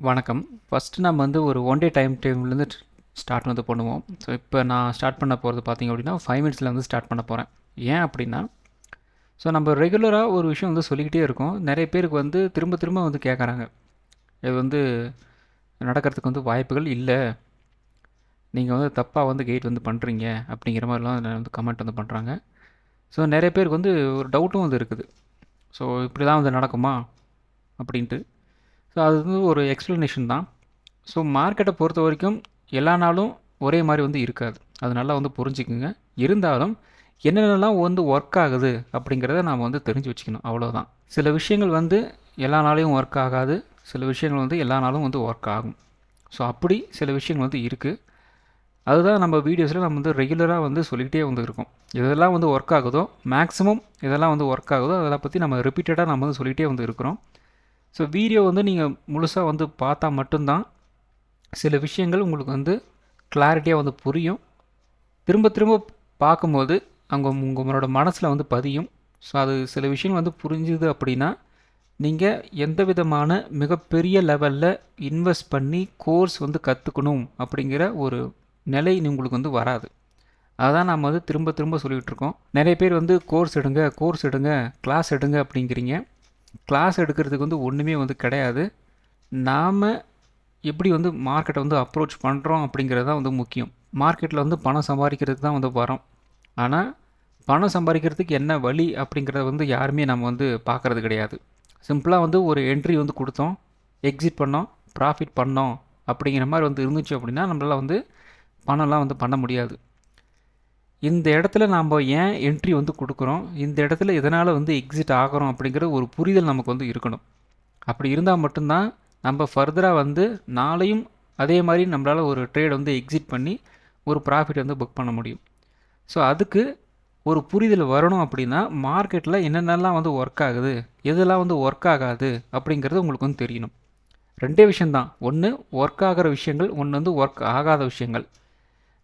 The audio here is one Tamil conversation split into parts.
வணக்கம். ஃபஸ்ட்டு நம்ம வந்து ஒரு ஒன் டே டைம் டேபிள்லேருந்து ஸ்டார்ட் வந்து பண்ணுவோம். ஸோ இப்போ நான் ஸ்டார்ட் பண்ண போகிறது பார்த்திங்க அப்படின்னா 5 மினிட்ஸில் வந்து ஸ்டார்ட் பண்ண போகிறேன். ஏன் அப்படின்னா, ஸோ நம்ம ரெகுலராக ஒரு விஷயம் வந்து சொல்லிக்கிட்டே இருக்கோம். நிறைய பேருக்கு வந்து திரும்ப திரும்ப வந்து கேட்குறாங்க. இது வந்து நடக்கிறதுக்கு வந்து வாய்ப்புகள் இல்லை, நீங்கள் வந்து தப்பாக வந்து கைட் வந்து பண்ணுறீங்க அப்படிங்கிற மாதிரிலாம் வந்து கமெண்ட் வந்து பண்ணுறாங்க. ஸோ நிறைய பேருக்கு வந்து ஒரு டவுட்டும் வந்து இருக்குது. ஸோ இப்படி தான் வந்து நடக்குமா அப்படின்ட்டு. ஸோ அது வந்து ஒரு எக்ஸ்ப்ளனேஷன் தான். ஸோ மார்க்கெட்டை பொறுத்த வரைக்கும் எல்லா நாளும் ஒரே மாதிரி வந்து இருக்காது. அது நல்லா வந்து புரிஞ்சுக்குங்க. இருந்தாலும் என்னென்னலாம் வந்து ஒர்க் ஆகுது அப்படிங்கிறத நாம் வந்து தெரிஞ்சு வச்சுக்கணும், அவ்வளோதான். சில விஷயங்கள் வந்து எல்லா நாளையும் ஒர்க் ஆகாது, சில விஷயங்கள் வந்து எல்லா நாளும் வந்து ஒர்க் ஆகும். ஸோ அப்படி சில விஷயங்கள் வந்து இருக்குது. அதுதான் நம்ம வீடியோஸில் நம்ம வந்து ரெகுலராக வந்து சொல்லிக்கிட்டே வந்து இருக்கோம். இதெல்லாம் வந்து ஒர்க் ஆகுதோ, மேக்ஸிமம் இதெல்லாம் வந்து ஒர்க் ஆகுதோ அதெல்லாம் பற்றி நம்ம ரிப்பீட்டடாக நம்ம வந்து சொல்லிகிட்டே வந்து இருக்கிறோம். ஸோ வீடியோ வந்து நீங்கள் முழுசாக வந்து பார்த்தா மட்டும்தான் சில விஷயங்கள் உங்களுக்கு வந்து கிளாரிட்டியாக வந்து புரியும். திரும்ப திரும்ப பார்க்கும்போது உங்களோட மனசில் வந்து பதியும். ஸோ அது சில விஷயங்கள் வந்து புரிஞ்சுது அப்படின்னா நீங்கள் எந்த விதமான மிகப்பெரிய லெவலில் இன்வெஸ்ட் பண்ணி கோர்ஸ் வந்து கற்றுக்கணும் அப்படிங்கிற ஒரு நிலை உங்களுக்கு வந்து வராது. அதான் நம்ம வந்து திரும்ப திரும்ப சொல்லிகிட்டு இருக்கோம். நிறைய பேர் வந்து கோர்ஸ் எடுங்க, கிளாஸ் எடுங்க அப்படிங்கிறீங்க. கிளாஸ் எடுக்கிறதுக்கு வந்து ஒன்றுமே வந்து கிடையாது. நாம் எப்படி வந்து மார்க்கெட்டை வந்து அப்ரோச் பண்ணுறோம் அப்படிங்கிறது தான் வந்து முக்கியம். மார்க்கெட்டில் வந்து பணம் சம்பாதிக்கிறதுக்கு தான் வந்து வரோம். ஆனால் பணம் சம்பாதிக்கிறதுக்கு என்ன வழி அப்படிங்கிறத வந்து யாருமே நம்ம வந்து பார்க்குறது கிடையாது. சிம்பிளாக வந்து ஒரு என்ட்ரி வந்து கொடுத்தோம், எக்ஸிட் பண்ணோம், ப்ராஃபிட் பண்ணோம் அப்படிங்கிற மாதிரி வந்து இருந்துச்சு அப்படின்னா நம்மளால் வந்து பணம்லாம் வந்து பண்ண முடியாது. இந்த இடத்துல நாம் ஏன் என்ட்ரி வந்து கொடுக்குறோம், இந்த இடத்துல எதனால் வந்து எக்ஸிட் ஆகிறோம் அப்படிங்கிற ஒரு புரிதல் நமக்கு வந்து இருக்கணும். அப்படி இருந்தால் மட்டும்தான் நம்ம ஃபர்தராக வந்து நாளையும் அதே மாதிரி நம்மளால் ஒரு ட்ரேட் வந்து எக்ஸிட் பண்ணி ஒரு ப்ராஃபிட் வந்து புக் பண்ண முடியும். ஸோ அதுக்கு ஒரு புரிதல் வரணும் அப்படின்னா மார்க்கெட்டில் என்னென்னலாம் வந்து ஒர்க் ஆகுது, எதெல்லாம் வந்து ஒர்க் ஆகாது அப்படிங்கிறது உங்களுக்கு வந்து தெரியணும். ரெண்டே விஷயந்தான். ஒன்று ஒர்க் ஆகிற விஷயங்கள், ஒன்று வந்து ஒர்க் ஆகாத விஷயங்கள்.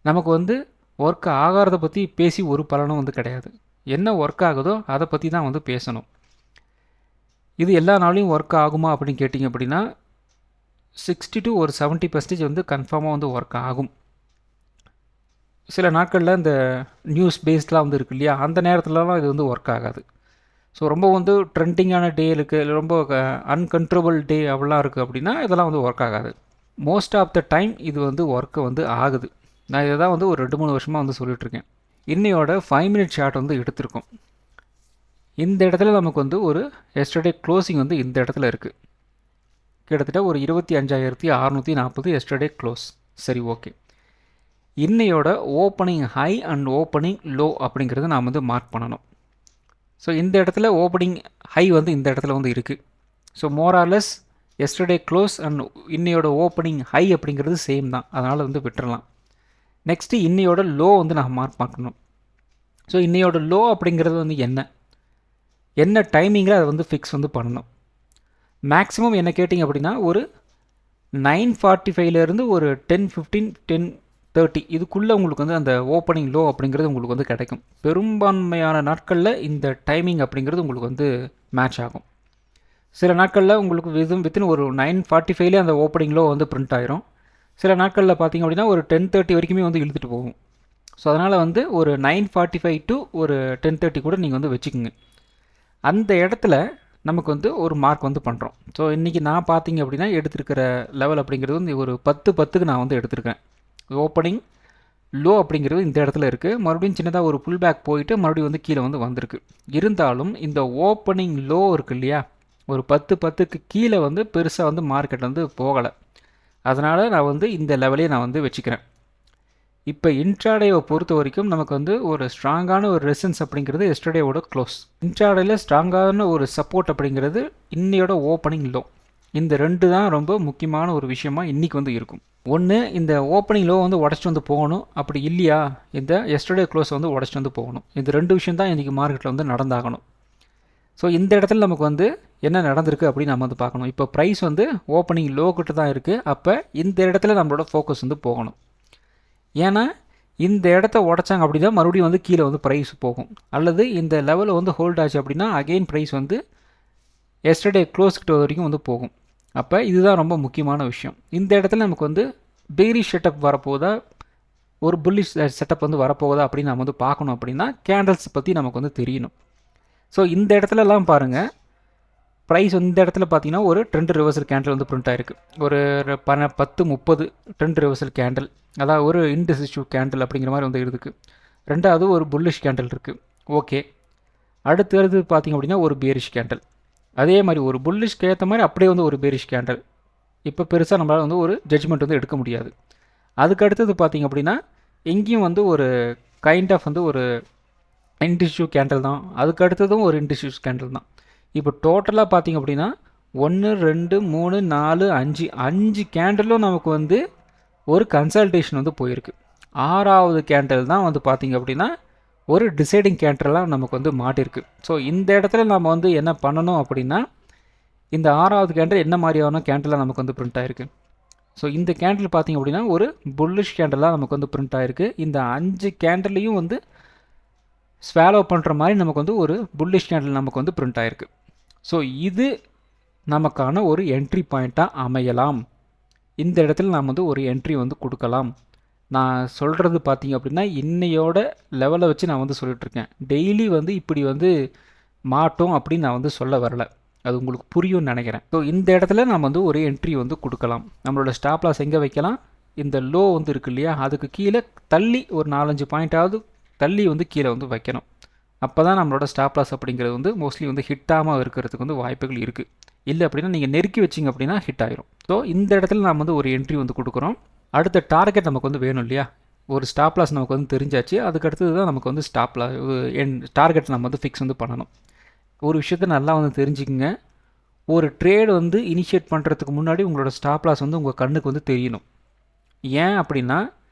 நமக்கு வந்து ஒர்க் ஆகாததை பற்றி பேசி ஒரு பலனும் வந்து கிடையாது. என்ன ஒர்க் ஆகுதோ அதை பற்றி தான் வந்து பேசணும். இது எல்லா நாளையும் ஒர்க் ஆகுமா அப்படின்னு கேட்டிங்க அப்படின்னா 60 to ஒரு 70% வந்து கன்ஃபார்மாக வந்து ஒர்க் ஆகும். சில நாட்களில் இந்த நியூஸ் பேஸ்ட்லாம் வந்து இருக்கு இல்லையா, அந்த நேரத்துலலாம் இது வந்து ஒர்க் ஆகாது. ஸோ ரொம்ப வந்து ட்ரெண்டிங்கான டே இருக்குது, இல்லை ரொம்ப அன்கண்ட்ரோலபிள் டே அப்படிலாம் இருக்குது அப்படின்னா இதெல்லாம் வந்து ஒர்க் ஆகாது. மோஸ்ட் ஆஃப் த டைம் இது வந்து ஒர்க்கு வந்து ஆகுது. நான் இதை தான் வந்து ஒரு 2-3 வருஷமாக வந்து சொல்லிகிட்ருக்கேன். இன்னையோட 5 மினிட் சார்ட் வந்து எடுத்திருக்கோம். இந்த இடத்துல நமக்கு வந்து ஒரு எஸ்டர்டே க்ளோசிங் வந்து இந்த இடத்துல இருக்குது. கிட்டத்தட்ட ஒரு 25,640 எஸ்டர்டே க்ளோஸ். சரி, ஓகே. இன்னையோட opening high and opening low அப்படிங்கிறத நாம் வந்து மார்க் பண்ணணும். ஸோ இந்த இடத்துல ஓப்பனிங் ஹை வந்து இந்த இடத்துல வந்து இருக்குது. ஸோ மோரார்லெஸ் எஸ்டர்டே க்ளோஸ் அண்ட் இன்னையோட ஓப்பனிங் ஹை அப்படிங்கிறது சேம் தான், அதனால் வந்து விட்டுறலாம். நெக்ஸ்ட்டு இன்னையோட லோ வந்து நான் மார்க் பார்க்கணும். ஸோ இன்னையோட லோ அப்படிங்கிறது வந்து என்ன டைமிங்கில் அதை வந்து ஃபிக்ஸ் வந்து பண்ணணும். மேக்ஸிமம் என்ன கேட்டிங்க அப்படின்னா ஒரு 9:45 ஒரு 10:15 10:30 இதுக்குள்ளே உங்களுக்கு வந்து அந்த ஓப்பனிங் லோ அப்படிங்கிறது உங்களுக்கு வந்து கிடைக்கும். பெரும்பான்மையான நாட்களில் இந்த டைமிங் அப்படிங்கிறது உங்களுக்கு வந்து மேட்ச் ஆகும். சில நாட்களில் உங்களுக்கு வித்தின் ஒரு 9:45 அந்த ஓப்பனிங் லோ வந்து பிரிண்ட் ஆயிரும். சில நாட்களில் பார்த்திங்க அப்படின்னா ஒரு 10:30 வரைக்குமே வந்து இழுத்துட்டு போகும். ஸோ அதனால் வந்து ஒரு 9:45 to ஒரு 10:30 கூட நீங்கள் வந்து வச்சுக்கோங்க. அந்த இடத்துல நமக்கு வந்து ஒரு மார்க் வந்து பண்ணுறோம். ஸோ இன்றைக்கி நான் பார்த்திங்க அப்படின்னா எடுத்துருக்கிற லெவல் அப்படிங்கிறது வந்து ஒரு 10:10க்கு நான் வந்து எடுத்திருக்கேன். ஓப்பனிங் லோ அப்படிங்கிறது இந்த இடத்துல இருக்குது. மறுபடியும் சின்னதாக ஒரு புல் பேக் போயிட்டு மறுபடியும் வந்து கீழே வந்து வந்திருக்கு. இருந்தாலும் இந்த ஓப்பனிங் லோ இருக்குது இல்லையா, ஒரு 10:10க்கு கீழே வந்து பெருசாக வந்து மார்க்கெட் வந்து போகலை. அதனால் நான் வந்து இந்த லெவலே நான் வந்து வச்சுக்கிறேன். இப்போ இன்ட்ராடேவை பொறுத்த வரைக்கும் நமக்கு வந்து ஒரு ஸ்ட்ராங்கான ஒரு ரெசன்ஸ் அப்படிங்கிறது எஸ்டர்டேவோட க்ளோஸ். இன்ட்ராடேயில் ஸ்ட்ராங்கான ஒரு சப்போர்ட் அப்படிங்கிறது இன்னையோட ஓப்பனிங் லோ. இந்த ரெண்டு தான் ரொம்ப முக்கியமான ஒரு விஷயமா இன்றைக்கி வந்து இருக்கும். ஒன்று இந்த ஓப்பனிங் லோ வந்து உடச்சிட்டு வந்து போகணும், அப்படி இல்லையா இந்த எஸ்டர்டே க்ளோஸ் வந்து உடச்சிட்டு வந்து போகணும். இந்த ரெண்டு விஷயம் தான் இன்றைக்கி மார்க்கெட்டில் வந்து நடந்தாகணும். ஸோ இந்த இடத்துல நமக்கு வந்து என்ன நடந்திருக்கு அப்படின்னு நம்ம வந்து பார்க்கணும். இப்போ ப்ரைஸ் வந்து ஓப்பனிங் லோ கிட்ட தான் இருக்குது. அப்போ இந்த இடத்துல நம்மளோட ஃபோக்கஸ் வந்து போகணும். ஏன்னா இந்த இடத்த உடச்சாங்க அப்படின்னா மறுபடியும் வந்து கீழே வந்து ப்ரைஸ் போகும். அல்லது இந்த லெவலில் வந்து ஹோல்ட் ஆச்சு அப்படின்னா அகெயின் ப்ரைஸ் வந்து எஸ்டர்டே க்ளோஸ் கிட்ட வரைக்கும் வந்து போகும். அப்போ இதுதான் ரொம்ப முக்கியமான விஷயம். இந்த இடத்துல நமக்கு வந்து பேரிஷ் செட்டப் வரப்போதா, ஒரு புல்லிஷ் செட்டப் வந்து வரப்போகுதா அப்படின்னு நம்ம வந்து பார்க்கணும். அப்படின்னா கேண்டல்ஸ் பற்றி நமக்கு வந்து தெரியணும். ஸோ இந்த இடத்துலலாம் பாருங்கள், ப்ரைஸ் இந்த இடத்துல பார்த்தீங்கன்னா ஒரு ட்ரெண்ட் ரிவர்சல் கேண்டில் வந்து பிரிண்ட் ஆயிருக்கு. ஒரு 10-30 ட்ரெண்ட் ரிவர்சல் கேண்டில், அதாவது ஒரு இன்டெசிசிவ் கேண்டில் அப்படிங்கிற மாதிரி வந்து இருக்குது. ரெண்டாவது ஒரு புல்லிஷ் கேண்டில் இருக்குது. ஓகே, அடுத்தது பார்த்திங்க அப்படின்னா ஒரு பேரிஷ் கேண்டில். அதே மாதிரி ஒரு புல்லிஷ்க்கு ஏற்ற மாதிரி அப்படியே வந்து ஒரு பேரிஷ் கேண்டில். இப்போ பெருசாக நம்மளால் வந்து ஒரு ஜட்ஜ்மெண்ட் வந்து எடுக்க முடியாது. அதுக்கு அடுத்தது பார்த்திங்க அப்படின்னா எங்கேயும் வந்து ஒரு கைண்ட் ஆஃப் வந்து ஒரு இன்டெசிசிவ் கேண்டில் தான். அதுக்கு அடுத்ததும் ஒரு இன்டெசிசிவ் கேண்டில் தான். இப்போ டோட்டலாக பார்த்திங்க அப்படின்னா 1 2 3 4 5 கேண்டிலும் நமக்கு வந்து ஒரு கன்சல்டேஷன் வந்து போயிருக்கு. 6வது கேண்டில் தான் வந்து பார்த்திங்க அப்படின்னா ஒரு டிசைடிங் கேண்டிலாக நமக்கு வந்து மாட்டிருக்கு. ஸோ இந்த இடத்துல நம்ம வந்து என்ன பண்ணணும் அப்படின்னா, இந்த 6வது கேண்டில் என்ன மாதிரியான கேண்டிலாக நமக்கு வந்து பிரிண்ட் ஆகிருக்கு. ஸோ இந்த கேண்டில் பார்த்திங்க அப்படின்னா ஒரு புல்லிஷ் கேண்டிலாக நமக்கு வந்து பிரிண்ட் ஆகிருக்கு. இந்த 5 கேண்டிலையும் வந்து ஸ்வாலோ பண்ணுற மாதிரி நமக்கு வந்து ஒரு புல்லிஷ் கேண்டில் நமக்கு வந்து பிரிண்ட் ஆகிருக்கு. ஸோ இது நமக்கான ஒரு என்ட்ரி பாயிண்ட்டாக அமையலாம். இந்த இடத்துல நாம் வந்து ஒரு என்ட்ரி வந்து கொடுக்கலாம். நான் சொல்கிறது பார்த்திங்க அப்படின்னா இன்னையோட லெவலை வச்சு நான் வந்து சொல்லிகிட்ருக்கேன். டெய்லி வந்து இப்படி வந்து மாட்டோம் அப்படின்னு நான் வந்து சொல்ல வரல. அது உங்களுக்கு புரியும்னு நினைக்கிறேன். ஸோ இந்த இடத்துல நம்ம வந்து ஒரு என்ட்ரி வந்து கொடுக்கலாம். நம்மளோட ஸ்டாப் லாஸ் எங்கே வைக்கலாம்? இந்த லோ வந்து இருக்குது இல்லையா, அதுக்கு கீழே தள்ளி ஒரு 4-5 பாயிண்ட்டாவது தள்ளி வந்து கீழே வந்து வைக்கணும். அப்போ தான் நம்மளோட ஸ்டாப் லாஸ் அப்படிங்கிறது வந்து மோஸ்ட்லி வந்து ஹிட்டாமல் இருக்கிறதுக்கு வந்து வாய்ப்புகள் இருக்குது. இல்லை அப்படின்னா நீங்கள் நெருக்கி வச்சிங்க அப்படின்னா ஹிட் ஆயிரும். ஸோ இந்த இடத்துல நம்ம வந்து ஒரு என்ட்ரி வந்து கொடுக்குறோம். அடுத்த டார்கெட் நமக்கு வந்து வேணும் இல்லையா, ஒரு ஸ்டாப் லாஸ் நமக்கு வந்து தெரிஞ்சாச்சு. அதுக்கு அடுத்தது தான் நமக்கு வந்து ஸ்டாப் லாஸ் டார்கெட் நம்ம வந்து ஃபிக்ஸ் வந்து பண்ணணும். ஒரு விஷயத்த நல்லா வந்து தெரிஞ்சுக்குங்க, ஒரு ட்ரேட் வந்து இனிஷியேட் பண்ணுறதுக்கு முன்னாடி உங்களோட ஸ்டாப் லாஸ் வந்து உங்கள் கண்ணுக்கு வந்து தெரியணும். ஏன் அப்படின்னா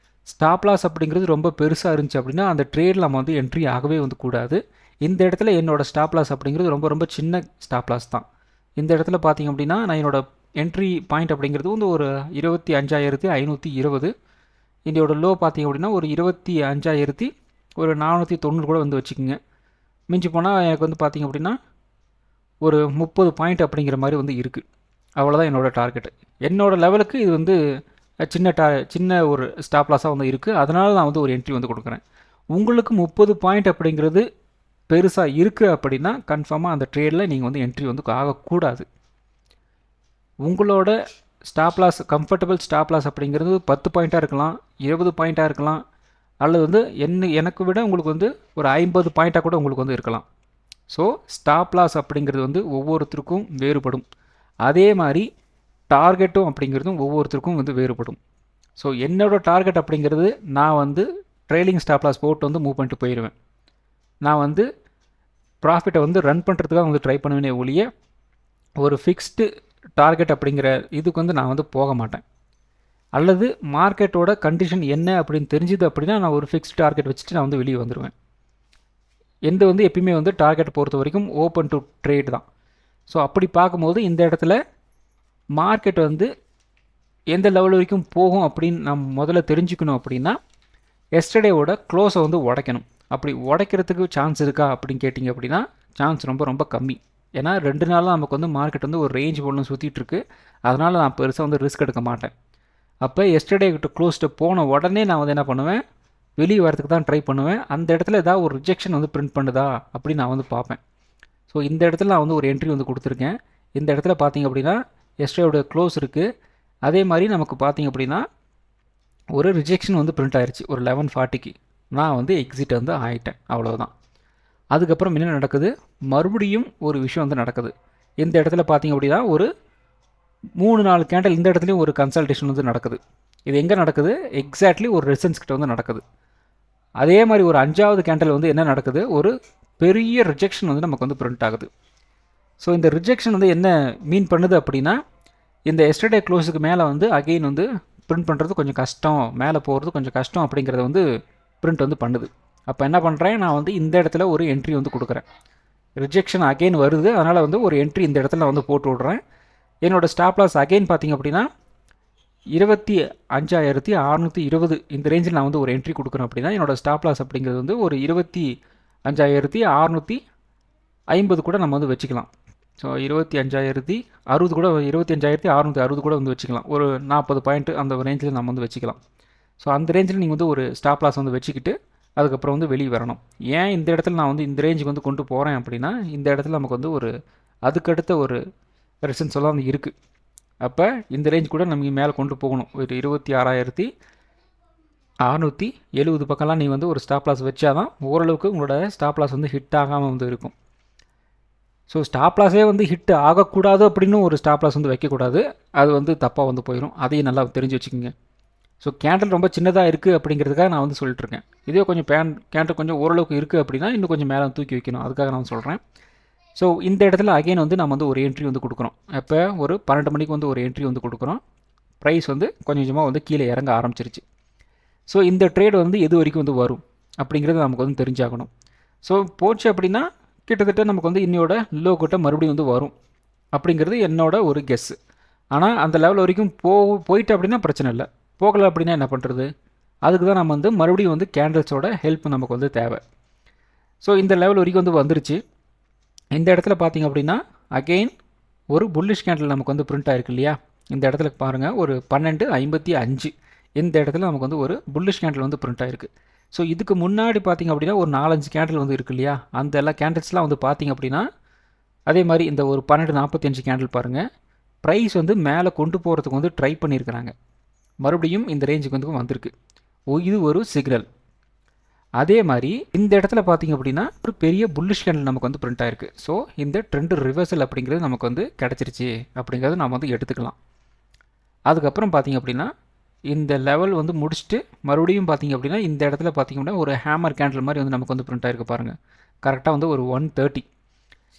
ஸ்டாப் லாஸ் அப்படிங்கிறது ரொம்ப பெருசாக இருந்துச்சு அப்படின்னா அந்த ட்ரேடில் நம்ம வந்து என்ட்ரி ஆகவே வந்து கூடாது. இந்த இடத்துல என்னோடய ஸ்டாப் லாஸ் அப்படிங்கிறது ரொம்ப ரொம்ப சின்ன ஸ்டாப் லாஸ் தான். இந்த இடத்துல பார்த்திங்க அப்படின்னா நான் என்னோடய என்ட்ரி பாயிண்ட் அப்படிங்கிறது வந்து ஒரு 25,520. இதோட லோ பார்த்திங்க அப்படின்னா ஒரு 25,490 கூட வந்து வச்சுக்கோங்க. மிஞ்சி போனால் எனக்கு வந்து பார்த்திங்க அப்படின்னா ஒரு 30 பாயிண்ட் அப்படிங்கிற மாதிரி வந்து இருக்குது. அவ்வளோதான் என்னோடய டார்கெட்டு. என்னோடய லெவலுக்கு இது வந்து சின்ன ஒரு ஸ்டாப் லாஸாக வந்து இருக்குது. அதனால் நான் வந்து ஒரு என்ட்ரி வந்து கொடுக்குறேன். உங்களுக்கு 30 பாயிண்ட் அப்படிங்கிறது பெருசாக இருக்குது அப்படின்னா கன்ஃபார்மாக அந்த ட்ரேடில் நீங்கள் வந்து என்ட்ரி வந்து ஆகக்கூடாது. உங்களோட stop loss comfortable stop loss அப்படிங்கிறது 10 பாயிண்ட்டாக இருக்கலாம், 20 பாயிண்ட்டாக இருக்கலாம், அல்லது வந்து எனக்கு விட உங்களுக்கு வந்து ஒரு 50 பாயிண்ட்டாக கூட உங்களுக்கு வந்து இருக்கலாம். ஸோ ஸ்டாப் லாஸ் அப்படிங்கிறது வந்து ஒவ்வொருத்தருக்கும் வேறுபடும். அதே மாதிரி டார்கெட்டும் அப்படிங்கிறதும் ஒவ்வொருத்தருக்கும் வந்து வேறுபடும். ஸோ என்னோடய டார்கெட் அப்படிங்கிறது நான் வந்து ட்ரெயிலிங் ஸ்டாப் லாஸ் போட்டு வந்து மூவ் பண்ணிட்டு போயிடுவேன். நான் வந்து ப்ராஃபிட்டை வந்து ரன் பண்ணுறதுக்காக வந்து ட்ரை பண்ணுவேனே ஒழிய ஒரு ஃபிக்ஸ்டு டார்கெட் அப்படிங்கிற இதுக்கு வந்து நான் வந்து போக மாட்டேன். அல்லது மார்க்கெட்டோட கண்டிஷன் என்ன அப்படின்னு தெரிஞ்சுது அப்படின்னா நான் ஒரு ஃபிக்ஸ்டு டார்கெட் வச்சுட்டு நான் வந்து வெளியே வந்துடுவேன். எந்த வந்து எப்பயுமே வந்து டார்கெட்டை பொறுத்த வரைக்கும் ஓப்பன் டு ட்ரேட் தான். ஸோ அப்படி பார்க்கும்போது இந்த இடத்துல மார்க்கெட் வந்து எந்த லெவல் வரைக்கும் போகும் அப்படின்னு நம்ம முதல்ல தெரிஞ்சுக்கணும். அப்படின்னா எஸ்டர்டேவோட க்ளோஸை வந்து உடைக்கணும். அப்படி உடைக்கிறதுக்கு சான்ஸ் இருக்கா அப்படின்னு கேட்டிங்க அப்படின்னா சான்ஸ் ரொம்ப ரொம்ப கம்மி. ஏன்னா 2 நாளாக நமக்கு வந்து மார்க்கெட் வந்து ஒரு ரேஞ்ச் போல சுற்றிட்டுருக்கு. அதனால் நான் பெருசாக வந்து ரிஸ்க் எடுக்க மாட்டேன். அப்போ எஸ்டர்டே கிட்ட க்ளோஸ்ட்டு போன உடனே நான் வந்து என்ன பண்ணுவேன், வெளியே வரதுக்கு தான் ட்ரை பண்ணுவேன். அந்த இடத்துல ஏதாவது ஒரு ரிஜெக்ஷன் வந்து பிரிண்ட் பண்ணுதா அப்படின்னு நான் வந்து பார்ப்பேன். ஸோ இந்த இடத்துல நான் வந்து ஒரு என்ட்ரி வந்து கொடுத்துருக்கேன். இந்த இடத்துல பார்த்திங்க அப்படின்னா எஸ்டர்டேயோட க்ளோஸ் இருக்குது. அதே மாதிரி நமக்கு பார்த்திங்க அப்படின்னா ஒரு ரிஜெக்ஷன் வந்து பிரிண்ட் ஆயிடுச்சு ஒரு 11:40க்கு. நான் வந்து எக்ஸிட் வந்து ஆகிட்டேன், அவ்வளோதான். அதுக்கப்புறம் என்ன நடக்குது, மறுபடியும் ஒரு விஷயம் வந்து நடக்குது. இந்த இடத்துல பார்த்திங்க அப்படின்னா ஒரு 3-4 கேண்டில் இந்த இடத்துலையும் ஒரு கன்சல்டேஷன் வந்து நடக்குது. இது எங்கே நடக்குது, எக்ஸாக்ட்லி ஒரு ரெசிஸ்டன்ஸ் கிட்ட வந்து நடக்குது. அதே மாதிரி ஒரு 5வது கேண்டில் வந்து என்ன நடக்குது, ஒரு பெரிய ரிஜெக்ஷன் வந்து நமக்கு வந்து பிரிண்ட் ஆகுது. ஸோ இந்த ரிஜெக்ஷன் வந்து என்ன மீன் பண்ணுது அப்படின்னா, இந்த எஸ்டர்டே க்ளோஸுக்கு மேலே வந்து அகெயின் வந்து பிரிண்ட் பண்ணுறது கொஞ்சம் கஷ்டம், மேலே போகிறது கொஞ்சம் கஷ்டம் அப்படிங்கிறத வந்து பிரிண்ட் வந்து பண்ணுது. அப்போ என்ன பண்ணுறேன், நான் வந்து இந்த இடத்துல ஒரு என்ட்ரி வந்து கொடுக்குறேன். ரிஜெக்ஷன் அகெயின் வருது, அதனால் வந்து ஒரு என்ட்ரி இந்த இடத்துல நான் வந்து போட்டு விட்றேன். என்னோடய ஸ்டாப் லாஸ் அகெயின் பார்த்திங்க அப்படின்னா 25,620 இந்த ரேஞ்சில் நான் வந்து ஒரு என்ட்ரி கொடுக்குறேன். அப்படின்னா என்னோடய ஸ்டாப் லாஸ் அப்படிங்கிறது வந்து ஒரு 25,650 கூட நம்ம வந்து வச்சுக்கலாம். ஸோ 25,060 கூட 25,660 கூட வந்து வச்சுக்கலாம். ஒரு 40 பாயிண்ட் அந்த ரேஞ்சில் நம்ம வந்து வச்சுக்கலாம். ஸோ அந்த ரேஞ்சில் நீங்கள் வந்து ஒரு ஸ்டாப் லாஸ் வந்து வச்சுக்கிட்டு அதுக்கப்புறம் வந்து வெளியே வரணும். ஏன் இந்த இடத்துல நான் வந்து இந்த ரேஞ்சுக்கு வந்து கொண்டு போகிறேன் அப்படின்னா, இந்த இடத்துல நமக்கு வந்து ஒரு அதுக்கடுத்த ஒரு ரெசன்ஸ் எல்லாம் வந்து இருக்குது. அப்போ இந்த ரேஞ்ச் கூட நமக்கு மேலே கொண்டு போகணும். ஒரு 26,670 பக்கம்லாம் நீ வந்து ஒரு ஸ்டாப் லாஸ் வச்சா தான் ஓரளவுக்கு உங்களோட ஸ்டாப் லாஸ் வந்து ஹிட் ஆகாமல் வந்து இருக்கும். ஸோ ஸ்டாப் லாஸே வந்து ஹிட் ஆகக்கூடாது அப்படின்னு ஒரு ஸ்டாப் லாஸ் வந்து வைக்கக்கூடாது. அது வந்து தப்பாக வந்து போயிடும். அதையும் நல்லா தெரிஞ்சு வச்சுக்கோங்க. ஸோ கேண்டில் ரொம்ப சின்னதாக இருக்குது அப்படிங்கிறதுக்காக நான் வந்து சொல்லிட்டுருக்கேன். இதே கொஞ்சம் கேண்டில் கொஞ்சம் ஓரளவுக்கு இருக்குது அப்படின்னா இன்னும் கொஞ்சம் மேலே தூக்கி வைக்கணும். அதுக்காக நான் சொல்கிறேன். ஸோ இந்த இடத்துல அகைன் வந்து நம்ம வந்து ஒரு என்ட்ரி வந்து கொடுக்குறோம். இப்போ ஒரு 12 மணிக்கு வந்து ஒரு என்ட்ரி வந்து கொடுக்குறோம். ப்ரைஸ் வந்து கொஞ்சம் கொஞ்சமாக வந்து கீழே இறங்க ஆரம்பிச்சிருச்சு. ஸோ இந்த ட்ரேட் வந்து எது வரைக்கும் வந்து வரும் அப்படிங்கிறது நமக்கு வந்து தெரிஞ்சாகணும். ஸோ போச்சு அப்படின்னா கிட்டத்தட்ட நமக்கு வந்து இன்னையோட லோ கிட்ட மறுபடியும் வந்து வரும் அப்படிங்கிறது என்னோட ஒரு கெஸ்ஸு. ஆனால் அந்த லெவல் வரைக்கும் போயிட்டு அப்படின்னா பிரச்சனை இல்லை. போகலை அப்படின்னா என்ன பண்ணுறது? அதுக்கு தான் நம்ம வந்து மறுபடியும் வந்து கேண்டில்ஸோட ஹெல்ப் நமக்கு வந்து தேவை. ஸோ இந்த லெவல் வரைக்கும் வந்து வந்துருச்சு. இந்த இடத்துல பார்த்திங்க அப்படின்னா அகெயின் ஒரு புல்லிஷ் கேண்டில் நமக்கு வந்து பிரிண்ட் ஆகிருக்கு இல்லையா? இந்த இடத்துல பாருங்கள், ஒரு 12.55 இந்த இடத்துல நமக்கு வந்து ஒரு புல்லிஷ் கேண்டில் வந்து பிரிண்ட் ஆகிருக்கு. ஸோ இதுக்கு முன்னாடி பார்த்திங்க அப்படின்னா ஒரு 4-5 கேண்டில் வந்து இருக்குது இல்லையா? அந்த எல்லா கேண்டில்ஸ்லாம் வந்து பார்த்திங்க அப்படின்னா அதே மாதிரி இந்த ஒரு 12.45 கேண்டில் பாருங்கள், ப்ரைஸ் வந்து மேலே கொண்டு போகிறதுக்கு வந்து ட்ரை பண்ணியிருக்கிறாங்க. மறுபடியும் இந்த ரேஞ்சுக்கு வந்து வந்திருக்கு. இது ஒரு சிக்னல். அதே மாதிரி இந்த இடத்துல பார்த்திங்க அப்படின்னா ஒரு பெரிய புல்லிஷ் கேண்டில் நமக்கு வந்து பிரிண்ட் ஆயிருக்கு. ஸோ இந்த ட்ரெண்ட் ரிவர்சல் அப்படிங்கிறது நமக்கு வந்து கிடச்சிருச்சு அப்படிங்கிறத நம்ம வந்து எடுத்துக்கலாம். அதுக்கப்புறம் பார்த்திங்க அப்படின்னா இந்த லெவல் வந்து முடிச்சுட்டு மறுபடியும் பார்த்திங்க அப்படின்னா இந்த இடத்துல பார்த்திங்க அப்படின்னா ஒரு ஹேமர் கேண்டில் மாதிரி வந்து நமக்கு வந்து பிரிண்ட் ஆயிருக்கு பாருங்கள். கரெக்டாக வந்து ஒரு 130.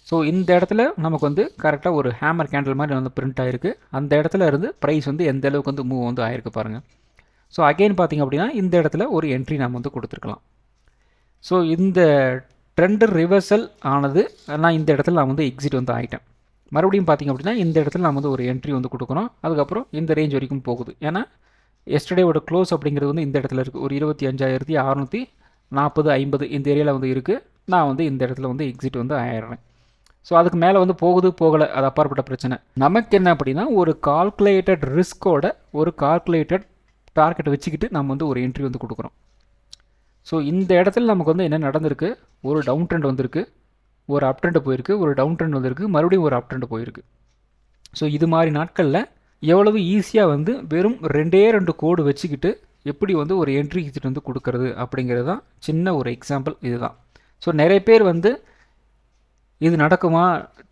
ஸோ இந்த இடத்துல நமக்கு வந்து கரெக்டாக ஒரு ஹேமர் கேண்டில் மாதிரி வந்து பிரிண்ட் ஆகிருக்கு. அந்த இடத்துல இருந்து ப்ரைஸ் வந்து எந்த அளவுக்கு வந்து மூவ் வந்து ஆகிருக்கு பாருங்கள். ஸோ அகெயின் பார்த்திங்க அப்படின்னா இந்த இடத்துல ஒரு என்ட்ரி நம்ம வந்து கொடுத்துருக்கலாம். ஸோ இந்த ட்ரெண்ட் ரிவர்சல் ஆனது நான் இந்த இடத்துல நான் வந்து எக்ஸிட் வந்து ஆகிட்டேன். மறுபடியும் பார்த்திங்க அப்படின்னா இந்த இடத்துல நம்ம வந்து ஒரு என்ட்ரி வந்து கொடுக்குறோம். அதுக்கப்புறம் இந்த ரேஞ்ச் வரைக்கும் போகுது. ஏன்னா எஸ்டர்டேவோட க்ளோஸ் அப்படிங்கிறது வந்து இந்த இடத்துல இருக்குது. ஒரு 25,640, 40, 50 இந்த ஏரியாவில் வந்து இருக்குது. நான் வந்து இந்த இடத்துல வந்து எக்ஸிட் வந்து ஆயிடுறேன். ஸோ அதுக்கு மேலே வந்து போகுது போகலை, அது அப்பாற்பட்ட பிரச்சனை. நமக்கு என்ன அப்படின்னா ஒரு கால்குலேட்டட் ரிஸ்கோட ஒரு கால்குலேட்டட் டார்கெட்டை வச்சுக்கிட்டு நம்ம வந்து ஒரு என்ட்ரி வந்து கொடுக்குறோம். ஸோ இந்த இடத்துல நமக்கு வந்து என்ன நடந்திருக்கு? ஒரு டவுன் ட்ரெண்ட் வந்திருக்கு, ஒரு அப் ட்ரெண்ட் போயிருக்கு, ஒரு டவுன் ட்ரெண்ட் வந்திருக்கு, மறுபடியும் ஒரு அப் ட்ரெண்ட் போயிருக்கு. ஸோ இது மாதிரி நாட்களில் எவ்வளவு ஈஸியாக வந்து வெறும் 2 கோடு வச்சுக்கிட்டு எப்படி வந்து ஒரு என்ட்ரி எக்ஸிட் வந்து கொடுக்கறது அப்படிங்கிறது தான் சின்ன ஒரு எக்ஸாம்பிள் இதுதான். ஸோ நிறைய பேர் வந்து இது நடக்குமா,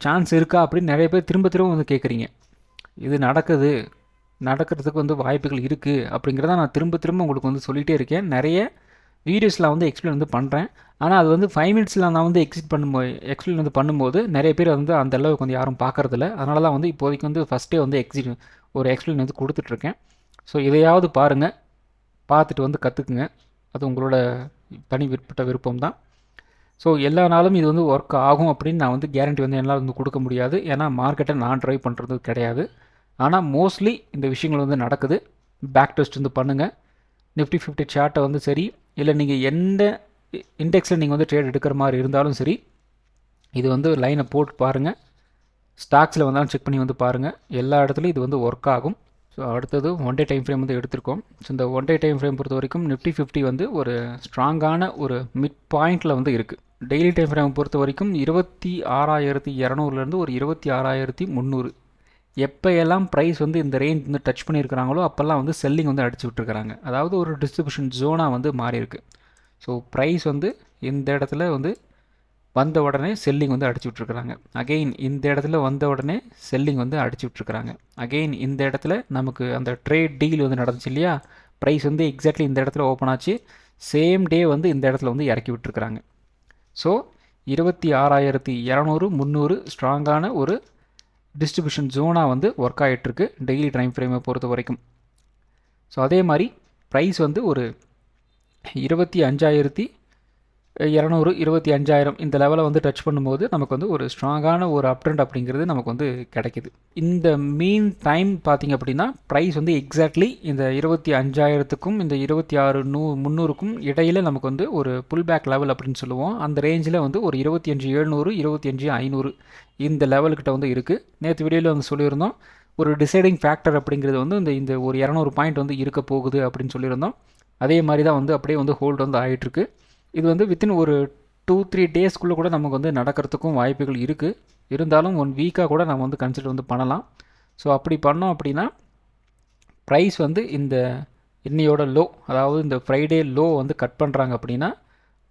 சான்ஸ் இருக்கா அப்படின்னு நிறைய பேர் திரும்ப திரும்ப வந்து கேட்குறீங்க. இது நடக்கிறதுக்கு வந்து வாய்ப்புகள் இருக்குது அப்படிங்கிறத நான் திரும்ப திரும்ப உங்களுக்கு வந்து சொல்லிகிட்டே இருக்கேன். நிறைய வீடியோஸில் வந்து எக்ஸ்பிளைன் வந்து பண்ணுறேன். ஆனால் அது வந்து 5 மினிட்ஸில் நான் வந்து எக்ஸ்பிளைன் வந்து பண்ணும்போது நிறைய பேர் வந்து அந்த அளவுக்கு வந்து யாரும் பார்க்குறதில்ல. அதனால தான் வந்து இப்போதைக்கு வந்து ஃபஸ்ட்டே வந்து ஒரு எக்ஸ்பிளைன் வந்து கொடுத்துட்ருக்கேன். ஸோ இதையாவது பாருங்கள், பார்த்துட்டு வந்து கற்றுக்குங்க. அது உங்களோட தனி விருப்பம் தான். ஸோ எல்லா நாளும் இது வந்து ஒர்க் ஆகும் அப்படின்னு நான் வந்து கேரண்டி வந்து என்னால் வந்து கொடுக்க முடியாது. ஏன்னா மார்க்கெட்டை நான் ட்ரைவ் பண்ணுறது கிடையாது. ஆனால் மோஸ்ட்லி இந்த விஷயங்கள் வந்து நடக்குது. பேக் டெஸ்ட் வந்து பண்ணுங்கள். நிஃப்டி 50 சார்ட்டை வந்து சரி, இல்லை நீங்கள் எந்த இண்டெக்ஸில் நீங்கள் வந்து ட்ரேட் எடுக்கிற மாதிரி இருந்தாலும் சரி, இது வந்து லைனை போட்டு பாருங்கள். ஸ்டாக்ஸில் வந்தாலும் செக் பண்ணி வந்து பாருங்கள். எல்லா இடத்துலையும் இது வந்து ஒர்க் ஆகும். ஸோ அடுத்தது ஒன் டே டைம் ஃப்ரேம் வந்து எடுத்திருக்கோம். ஸோ இந்த ஒன் டே டைம் ஃப்ரேம் பொறுத்த வரைக்கும் நிஃப்டி 50 வந்து ஒரு ஸ்ட்ராங்கான ஒரு மிட் பாயிண்டில் வந்து இருக்குது. டெய்லி டைம் ஃப்ரேம் பொறுத்த வரைக்கும் 26,200லேருந்து ஒரு 26,300 எப்போயெல்லாம் ப்ரைஸ் வந்து இந்த ரேஞ்ச் வந்து டச் பண்ணியிருக்கிறாங்களோ அப்போல்லாம் வந்து செல்லிங் வந்து அடிச்சு விட்டுருக்காங்க. அதாவது ஒரு டிஸ்ட்ரிபியூஷன் ஜோனாக வந்து மாறி இருக்குது. ஸோ ப்ரைஸ் வந்து இந்த இடத்துல வந்து வந்த உடனே செல்லிங் வந்து அடிச்சு விட்ருக்குறாங்க. அகெயின் இந்த இடத்துல வந்த உடனே செல்லிங் வந்து அடிச்சு விட்ருக்குறாங்க. அகெயின் இந்த இடத்துல நமக்கு அந்த ட்ரேட் டீல் வந்து நடந்துச்சு இல்லையா? ப்ரைஸ் வந்து எக்ஸாக்ட்லி இந்த இடத்துல ஓப்பன் ஆச்சு. சேம் டே வந்து இந்த இடத்துல வந்து இறக்கி விட்டுருக்குறாங்க. ஸோ 26,200, 300 ஸ்ட்ராங்கான ஒரு டிஸ்ட்ரிபியூஷன் ஜோனாக வந்து ஒர்க் ஆகிட்டுருக்கு டெய்லி டைம் ஃப்ரேமை பொறுத்த வரைக்கும். ஸோ அதே மாதிரி ப்ரைஸ் வந்து ஒரு 25,000 200 25,000 இந்த லெவலை வந்து டச் பண்ணும்போது நமக்கு வந்து ஒரு ஸ்ட்ராங்கான ஒரு அப் ட்ரெண்ட் அப்படிங்கிறது நமக்கு வந்து கிடைக்குது. இந்த மீன் டைம் பார்த்திங்க அப்படின்னா ப்ரைஸ் வந்து எக்ஸாக்ட்லி இந்த 25,000க்கும் இந்த 26,300க்கும் இடையில் நமக்கு வந்து ஒரு புல் பேக் லெவல் அப்படின்னு சொல்லுவோம். அந்த ரேஞ்சில் வந்து ஒரு 25,700 25,500 இந்த லெவல்கிட்ட வந்து இருக்குது. நேற்று வீடியோவில் வந்து சொல்லியிருந்தோம் ஒரு டிசைடிங் ஃபேக்டர் அப்படிங்கிறது வந்து இந்த ஒரு 200 பாயிண்ட் வந்து இருக்க போகுது அப்படின்னு சொல்லியிருந்தோம். அதே மாதிரி தான் வந்து அப்படியே வந்து ஹோல்டு வந்து ஆகிட்டுருக்கு. இது வந்து வித்தின் ஒரு 2-3 டேஸ்க்குள்ளே கூட நமக்கு வந்து நடக்கிறதுக்கும் வாய்ப்புகள் இருக்குது. இருந்தாலும் 1 வீக்காக கூட நம்ம வந்து கன்சிடர் வந்து பண்ணலாம். ஸோ அப்படி பண்ணோம் அப்படின்னா ப்ரைஸ் வந்து இந்த இன்னையோட லோ, அதாவது இந்த ஃப்ரைடே லோ வந்து கட் பண்ணுறாங்க அப்படின்னா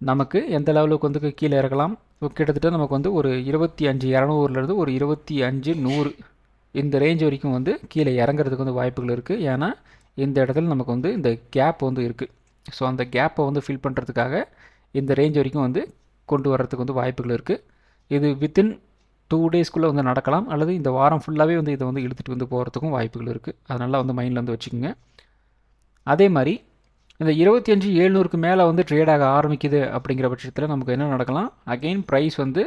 நமக்கு எந்த லெவலுக்கு வந்து கீழே இறக்கலாம். கிட்டத்தட்ட நமக்கு வந்து ஒரு 25,200லேருந்து ஒரு 25,100 இந்த ரேஞ்ச் வரைக்கும் வந்து கீழே இறங்குறதுக்கு வந்து வாய்ப்புகள் இருக்குது. ஏன்னா இந்த இடத்துல நமக்கு வந்து இந்த கேப் வந்து இருக்குது. ஸோ அந்த கேப்பை வந்து ஃபில் பண்ணுறதுக்காக இந்த ரேஞ்ச் வரைக்கும் வந்து கொண்டு வர்றதுக்கு வந்து வாய்ப்புகள் இருக்குது. இது வித்தின் 2 டேஸ்க்குள்ளே வந்து நடக்கலாம், அல்லது இந்த வாரம் ஃபுல்லாகவே வந்து இதை வந்து இழுத்துட்டு வந்து போகிறதுக்கும் வாய்ப்புகள் இருக்குது. அதனால் வந்து மைண்டில் வந்து வச்சுக்கோங்க. அதே மாதிரி இந்த 25,700க்கு மேலே வந்து ட்ரேட் ஆக ஆரம்பிக்குது அப்படிங்கிற பட்சத்தில் நமக்கு என்ன நடக்கலாம், அகெயின் ப்ரைஸ் வந்து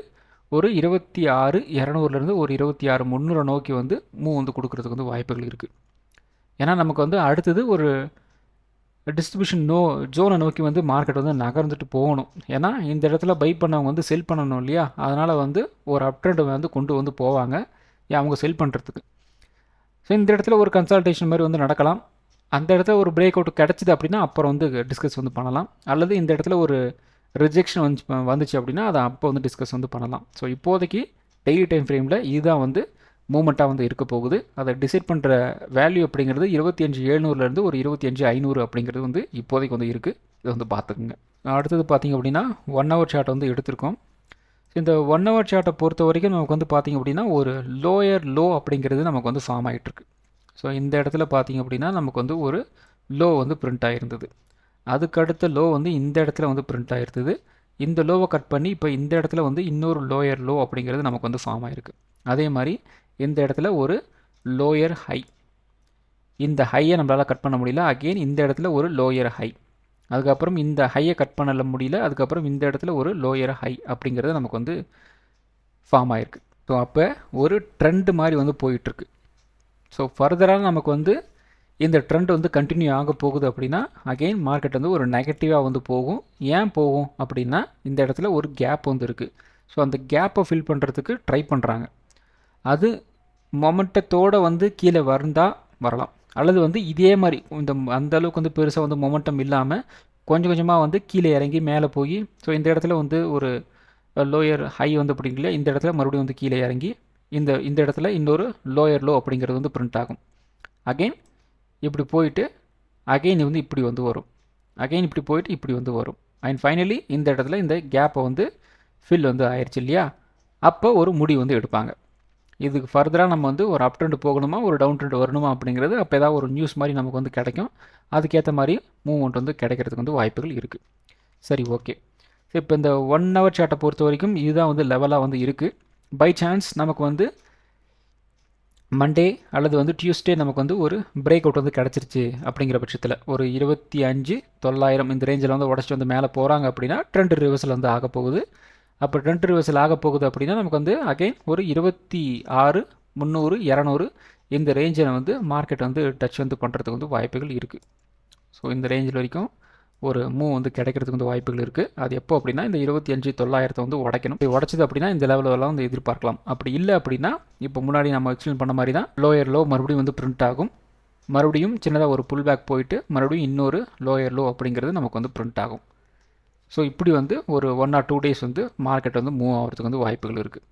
ஒரு 26,200லேருந்து ஒரு 26,300 நோக்கி வந்து மூவ் வந்து கொடுக்கறதுக்கு வந்து வாய்ப்புகள் இருக்குது. ஏன்னா நமக்கு வந்து அடுத்தது ஒரு டிஸ்ட்ரிபியூஷன் ஜோனை நோக்கி வந்து மார்க்கெட் வந்து நகர்ந்துட்டு போகணும். ஏன்னா இந்த இடத்துல பை பண்ணவங்க வந்து செல் பண்ணணும் இல்லையா, அதனால் வந்து ஒரு அப் ட்ரெண்டை வந்து கொண்டு வந்து போவாங்க அவங்க செல் பண்ணுறதுக்கு. ஸோ இந்த இடத்துல ஒரு கன்சல்டேஷன் மாதிரி வந்து நடக்கலாம். அந்த இடத்துல ஒரு பிரேக் அவுட் கிடச்சிது அப்படின்னா அப்புறம் வந்து டிஸ்கஸ் வந்து பண்ணலாம். அல்லது இந்த இடத்துல ஒரு ரிஜெக்ஷன் வந்துச்சு அப்படின்னா அதை அப்போ வந்து டிஸ்கஸ் வந்து பண்ணலாம். ஸோ இப்போதைக்கு டெய்லி டைம் ஃப்ரேமில் இதுதான் வந்து மூமெண்ட்டாக வந்து இருக்க போகுது. அதை டிசைட் பண்ணுற வேல்யூ அப்படிங்கிறது 25,700லேருந்து ஒரு 25,500 அப்படிங்கிறது வந்து இப்போதைக்கு வந்து இருக்குது. இதை வந்து பார்த்துக்குங்க. அடுத்தது பார்த்திங்க அப்படின்னா 1 ஹவர் சார்ட் வந்து எடுத்திருக்கோம். இந்த 1 ஹவர் சார்ட்டை பொறுத்த வரைக்கும் நமக்கு வந்து பார்த்திங்க அப்படின்னா ஒரு லோயர் லோ அப்படிங்கிறது நமக்கு வந்து ஃபார்ம் ஆகிட்டுருக்கு. ஸோ இந்த இடத்துல பார்த்திங்க அப்படின்னா நமக்கு வந்து ஒரு லோ வந்து பிரிண்ட் ஆகிருந்தது. அதுக்கடுத்த லோ வந்து இந்த இடத்துல வந்து பிரிண்ட் ஆகிருந்தது. இந்த லோவை கட் பண்ணி இப்போ இந்த இடத்துல வந்து இன்னொரு லோயர் லோ அப்படிங்கிறது நமக்கு வந்து ஃபார்ம் ஆகிருக்கு. அதே மாதிரி இந்த இடத்துல ஒரு லோயர் ஹை, இந்த ஹையை நம்மளால் கட் பண்ண முடியல. அகெயின் இந்த இடத்துல ஒரு லோயர் ஹை, அதுக்கப்புறம் இந்த ஹையை கட் பண்ண முடியல. அதுக்கப்புறம் இந்த இடத்துல ஒரு லோயர் ஹை அப்படிங்கிறது நமக்கு வந்து ஃபார்ம் ஆகிருக்கு. ஸோ அப்போ ஒரு ட்ரெண்டு மாதிரி வந்து போயிட்டுருக்கு. ஸோ ஃபர்தராக நமக்கு வந்து இந்த ட்ரெண்ட் வந்து கண்டினியூ ஆக போகுது அப்படின்னா அகெயின் மார்க்கெட் வந்து ஒரு நெகட்டிவாக வந்து போகும். ஏன் போகும் அப்படின்னா இந்த இடத்துல ஒரு கேப் வந்து இருக்குது. ஸோ அந்த கேப்பை ஃபில் பண்ணுறதுக்கு ட்ரை பண்ணுறாங்க. அது மொமெண்டத்தோடு வந்து கீழே வந்தால் வரலாம், அல்லது வந்து இதே மாதிரி அந்த அளவுக்கு வந்து பெருசாக வந்து மொமெண்டம் இல்லாமல் கொஞ்சம் கொஞ்சமாக வந்து கீழே இறங்கி மேலே போய் ஸோ இந்த இடத்துல வந்து ஒரு லோயர் ஹை வந்து அப்படிங்களா, இந்த இடத்துல மறுபடியும் வந்து கீழே இறங்கி இந்த இடத்துல இன்னொரு லோயர் லோ அப்படிங்கிறது வந்து பிரிண்ட் ஆகும். அகெயின் இப்படி போயிட்டு அகெயின் வந்து இப்படி வந்து வரும், அகெயின் இப்படி போயிட்டு இப்படி வந்து வரும். அண்ட் ஃபைனலி இந்த இடத்துல இந்த கேப்பை வந்து ஃபில் வந்து ஆயிடுச்சு இல்லையா, அப்போ ஒரு முடிவு வந்து எடுப்பாங்க. இதுக்கு ஃபர்தராக நம்ம வந்து ஒரு அப் ட்ரெண்ட் போகணுமா ஒரு டவுன் ட்ரெண்ட் வரணுமா அப்படிங்கிறது அப்போ ஏதாவது ஒரு நியூஸ் மாதிரி நமக்கு வந்து கிடைக்கும். அதுக்கேற்ற மாதிரி மூவ்மெண்ட் வந்து கிடைக்கிறதுக்கு வந்து வாய்ப்புகள் இருக்குது. சரி, ஓகே. இப்போ இந்த 1 ஹவர் சார்ட்டை பொறுத்த வரைக்கும் இதுதான் வந்து லெவலாக வந்து இருக்குது. பை சான்ஸ் நமக்கு வந்து மண்டே அல்லது வந்து டியூஸ்டே நமக்கு வந்து ஒரு பிரேக் அவுட் வந்து கிடச்சிருச்சு அப்படிங்கிற பட்சத்தில் ஒரு 25,900 இந்த ரேஞ்சில் வந்து உடச்சிட்டு வந்து மேலே போகிறாங்க அப்படின்னா ட்ரெண்ட் ரிவர்சல் வந்து ஆக போகுது. அப்போ ட்ரெண்ட் ரிவர்சல் ஆக போகுது அப்படின்னா நமக்கு வந்து அகெயின் ஒரு 26,300 200 இந்த ரேஞ்சில் வந்து மார்க்கெட் வந்து டச் வந்து பண்ணுறதுக்கு வந்து வாய்ப்புகள் இருக்குது. ஸோ இந்த ரேஞ்சில் வரைக்கும் ஒரு மூவ் வந்து கிடைக்கிறதுக்கு வந்து வாய்ப்புகள் இருக்குது. அது எப்போ அப்படின்னா இந்த 25,900 வந்து உடைக்கணும். உடச்சிது அப்படின்னா இந்த லெவலெல்லாம் வந்து எதிர்பார்க்கலாம். அப்படி இல்லை அப்படின்னா இப்போ முன்னாடி நம்ம எக்ஸ்பிளைன் பண்ண மாதிரி தான் லோயர் லோ மறுபடியும் வந்து பிரிண்ட் ஆகும். மறுபடியும் சின்னதாக ஒரு புல் பேக் போயிட்டு மறுபடியும் இன்னொரு லோயர் லோ அப்படிங்கிறது நமக்கு வந்து பிரிண்ட் ஆகும். ஸோ இப்படி வந்து ஒரு 1 or 2 டேஸ் வந்து மார்க்கெட் வந்து மூவ் ஆகிறதுக்கு வந்து வாய்ப்புகள் இருக்குது.